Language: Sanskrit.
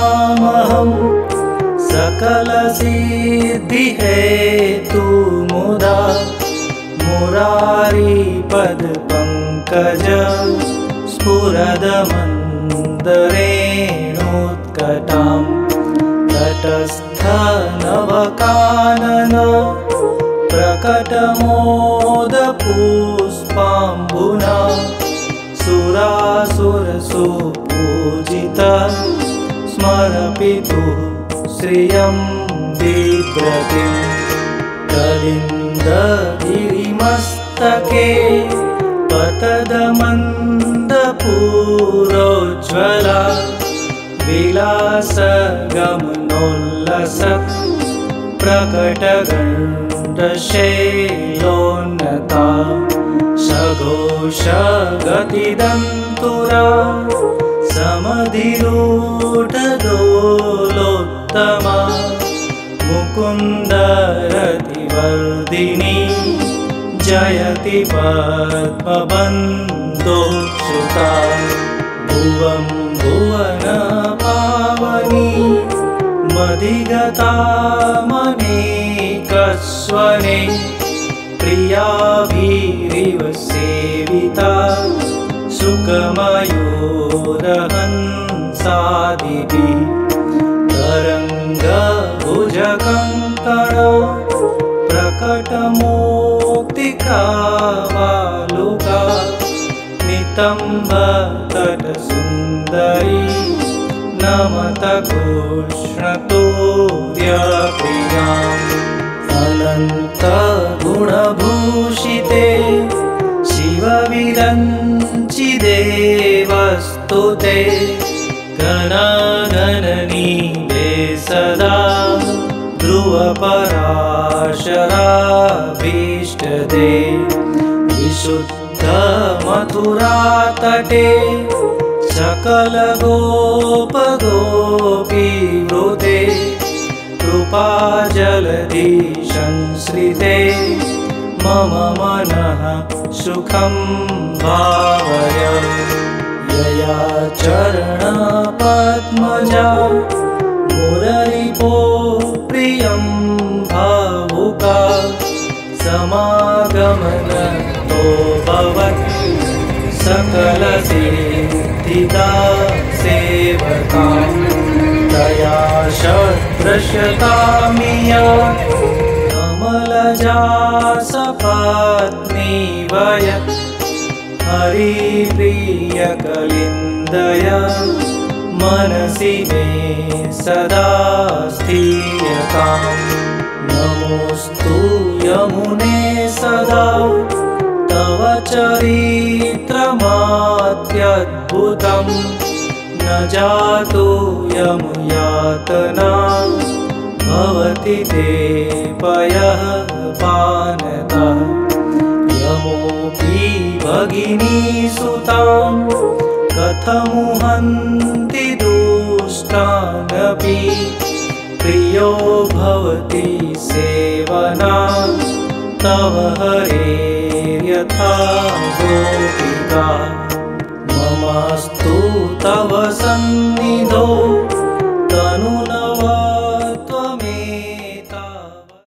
नमामहं सकलसिद्धिहेतु मुदा मुरारिपदपङ्कज स्फुरदमन्दरेणोत्कटां तटस्थनवकानन प्रकटमोदपुष्पाम्बुना सुरासुरसुपूजिता स्मरपितुः श्रियं बिभ्रतिं कलिन्दगिरिमस्तके पतदमन्दपूरोज्ज्वला विलासगमनोल्लसत् प्रकटगण्डशैलोन्नता सघोषगतिदन्तुरा समधिरूढदोलोत्तमा मुकुन्दरतिवर्धिनी जयति पद्मबन्धोत्सुता भुवं भुवनपावनी मदिगतामनेकस्वने प्रियाभिरिव सेविता सुखमयूरहंसादिभिः तरङ्गभुजकङ्कण प्रकटमौक्तिकावालुका नितम्बतटसुन्दरी नमत कृष्णतुर्यप्रियाम् अनन्तगुणभूषिते शिवविरञ्चिदेवस्तुते गणागणनीते सदा ध्रुवपराशराभीष्टदे विशुद्धमथुरातटे सकलगोपगोपीवृते कृपाजलधि संश्रिते मम मनः सुखं भावय यया चरणपद्मजा मुररिपो प्रियं भावुका समागमनतो भवत् सकलसिद्धिदा सेवका तया शतशतामिया कमलजा सपत्नी वयत् हरिप्रियकलिन्दया मनसि मे सदा स्थीयताम् नमोऽस्तु यमुने सदा तव चरित्रमात्यद्भुतम् न जातु यमुयातना भवति ते पयः पानतः यमोऽपि भगिनीसुतां कथमुहन्ति दुष्टानपि प्रियो भवति सेवना तव हरेर्यथा गोपिका ममास्तु तव सन्निधौ